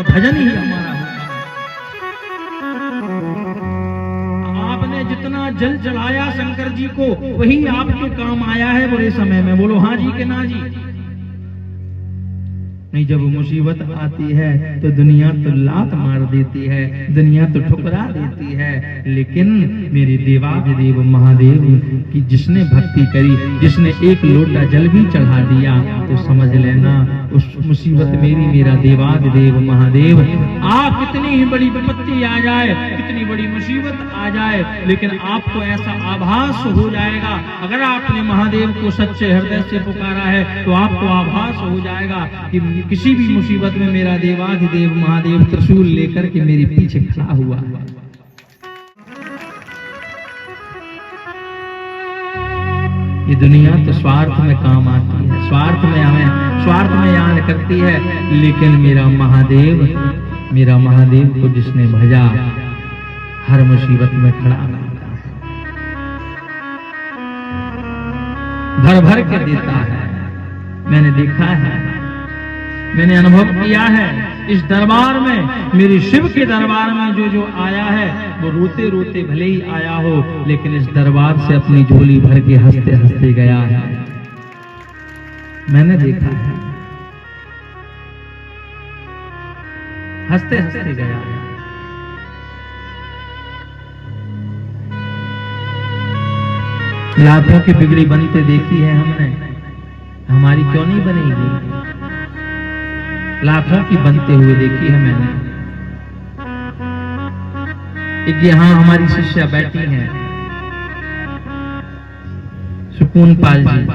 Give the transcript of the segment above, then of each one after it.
भजन ही हमारा होता है। आपने जितना जल चढ़ाया शंकर जी को वही आपके काम आया है बुरे समय में। बोलो हाँ जी के ना जी। नहीं, जब मुसीबत आती है तो दुनिया तो लात मार देती है, दुनिया तो ठुकरा देती है, लेकिन मेरे देवाधिदेव महादेव की जिसने भक्ति करी, जिसने एक लोटा जल भी चढ़ा दिया तो समझ लेना उस मुसीबत मेरी मेरा देवाधिदेव महादेव कितनी ही बड़ी विपत्ति आ जाए, कितनी बड़ी मुसीबत आ जाए, लेकिन आपको ऐसा आभास हो जाएगा, अगर आपने महादेव को सच्चे हृदय से पुकारा है तो आपको आभास हो जाएगा कि किसी भी मुसीबत में मेरा देवाधिदेव महादेव त्रिशूल लेकर के मेरे पीछे खड़ा हुआ है। ये दुनिया तो स्वार्थ में काम आती है, स्वार्थ में हमें स्वार्थ में याद करती है, लेकिन मेरा महादेव को जिसने भजा हर मुसीबत में खड़ा रहता है, भर भर के देता है। मैंने देखा है, मैंने अनुभव किया है, इस दरबार में, मेरे शिव के दरबार में जो जो आया है वो रोते रोते भले ही आया हो, लेकिन इस दरबार से अपनी झोली भर के हंसते हंसते गया है। मैंने देखा है, हंसते हंसते गया है। लाखों की बिगड़ी बनते देखी है हमने, हमारी क्यों नहीं बनेगी? लाखों की बनते हुए देखी है मैंने। एक यहाँ हमारी शिष्या बैठी हैं, सुकून पाल जी,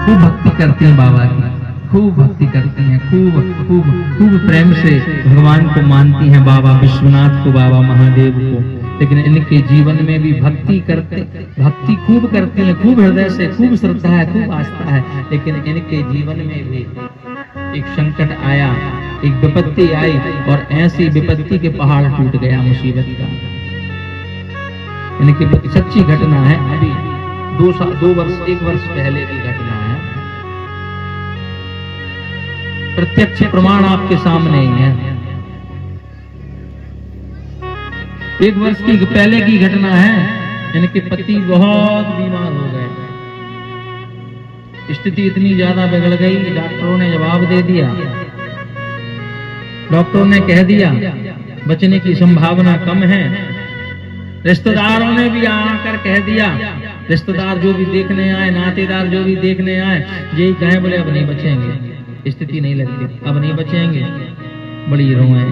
खूब भक्ति करती हैं बाबा की, खूब भक्ति करती हैं, खूब खूब खूब प्रेम से भगवान को मानती हैं, बाबा विश्वनाथ को, बाबा महादेव को, लेकिन इनके जीवन में भी भक्ति भक्ति खूब करती हैं, खूब हृदय से, खूब श्रद्धा है, खूब आस्था है, लेकिन इनके जीवन में भी एक संकट आया, एक विपत्ति आई, और ऐसी विपत्ति के पहाड़ टूट गया मुसीबत का। इनकी सच्ची घटना है, अभी 1 वर्ष पहले की घटना है, प्रत्यक्ष प्रमाण आपके सामने ही है। 1 वर्ष की पहले की घटना है। इनके पति बहुत बीमार हो गए, स्थिति इतनी ज्यादा बिगड़ गई, डॉक्टरों ने जवाब दे दिया, डॉक्टरों ने कह दिया बचने की संभावना कम है। रिश्तेदारों ने भी आकर कह दिया, रिश्तेदार जो भी देखने आए, नातेदार जो भी देखने आए, यही कहे बोले अब नहीं बचेंगे, स्थिति नहीं लगती, अब नहीं बचेंगे। बड़ी रोए,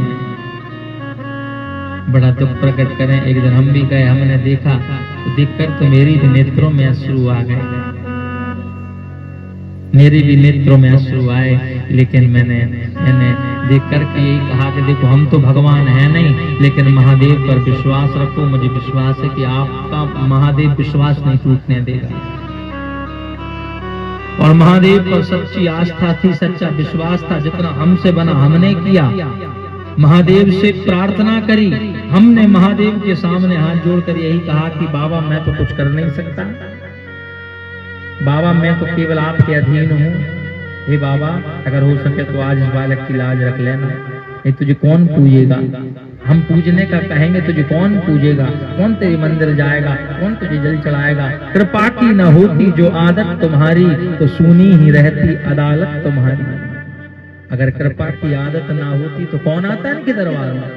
बड़ा दुख प्रकट करें। एक दिन हम भी गए, हमने देखा, तो देखकर तो मेरी भी नेत्रों में अश्रु आ गए, मेरी भी नेत्रों में अश्रु आए, लेकिन मैंने देख करके यही कहा कि देखो हम तो भगवान है नहीं, लेकिन महादेव पर विश्वास रखो, मुझे विश्वास है कि आपका महादेव विश्वास नहीं टूटने देगा। और महादेव पर सच्ची आस्था थी, सच्चा विश्वास था, जितना हमसे बना हमने किया, महादेव से प्रार्थना करी हमने, महादेव के सामने हाथ जोड़कर यही कहा कि बाबा मैं तो कुछ कर नहीं सकता, बाबा मैं तो केवल आपके अधीन हूँ, हे बाबा अगर हो सके तो आज इस बालक की लाज रख लेना, नहीं तुझे कौन पूजेगा, हम पूजने का कहेंगे तुझे कौन पूजेगा, कौन तेरे मंदिर जाएगा, कौन तुझे जल चढ़ाएगा। कृपा की न होती जो आदत तुम्हारी, तो सुनी ही रहती अदालत तुम्हारी। अगर कृपा की आदत ना होती तो कौन आता है इनके दरबार में।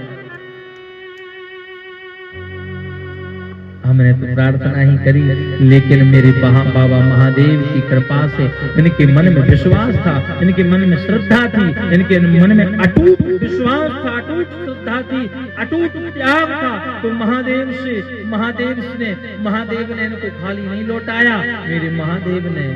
हमने तो प्रार्थना ही करी, लेकिन मेरे बाबा महादेव की कृपा से इनके मन में विश्वास था, इनके मन में श्रद्धा थी, इनके मन में अटूट विश्वास था, अटूट श्रद्धा थी, अटूट त्याग था। तो महादेव ने इनको खाली नहीं लौटाया। मेरे महादेव ने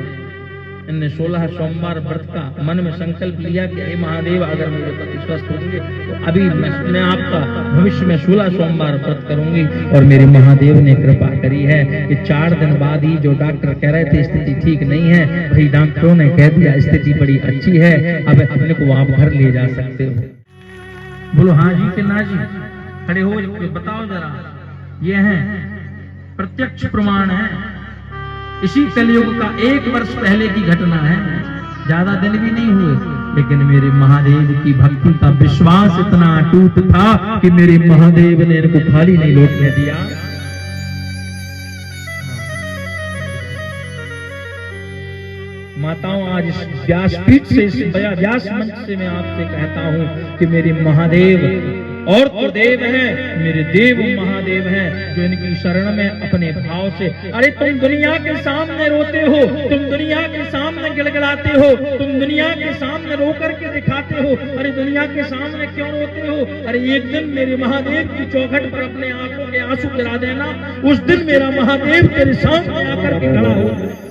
इनने 16 सोमवार व्रत का मन में संकल्प लिया कि हे महादेव अगर मेरे पति स्वस्थ होंगे तो अभी मैं आपका भविष्य में 16 सोमवार व्रत करूंगी। और मेरे महादेव ने कृपा करी है कि 4 दिन बाद ही जो डॉक्टर कह रहे थे स्थिति ठीक नहीं है, भाई डॉक्टरों ने कह दिया स्थिति बड़ी अच्छी है, अब अपने को आप घर ले जा सकते हो। बोलो हाँ जी कि ना जी? खड़े हो बताओ जरा। ये है प्रत्यक्ष प्रमाण है, इसी कलयुग का 1 वर्ष पहले की घटना है, ज्यादा दिन भी नहीं हुए, लेकिन मेरे महादेव की भक्ति का विश्वास इतना अटूट था कि मेरे महादेव ने इनको खाली नहीं लौटने दिया। माताओं, आज इस व्यासपीठ से, इस व्यास मंच से मैं आपसे कहता हूं कि मेरे महादेव और तो देव हैं, मेरे देव महादेव हैं, जो इनकी शरण में अपने भाव से, अरे तुम दुनिया के सामने रोते हो, तुम दुनिया के सामने गिड़गिड़ाते हो, तुम दुनिया के सामने रो करके दिखाते हो, अरे दुनिया के सामने क्यों रोते हो? अरे एक दिन मेरे महादेव की चौखट पर अपने आंखों के आंसू गिरा देना, उस दिन मेरा महादेव तेरे सामने आकर के खड़ा हो।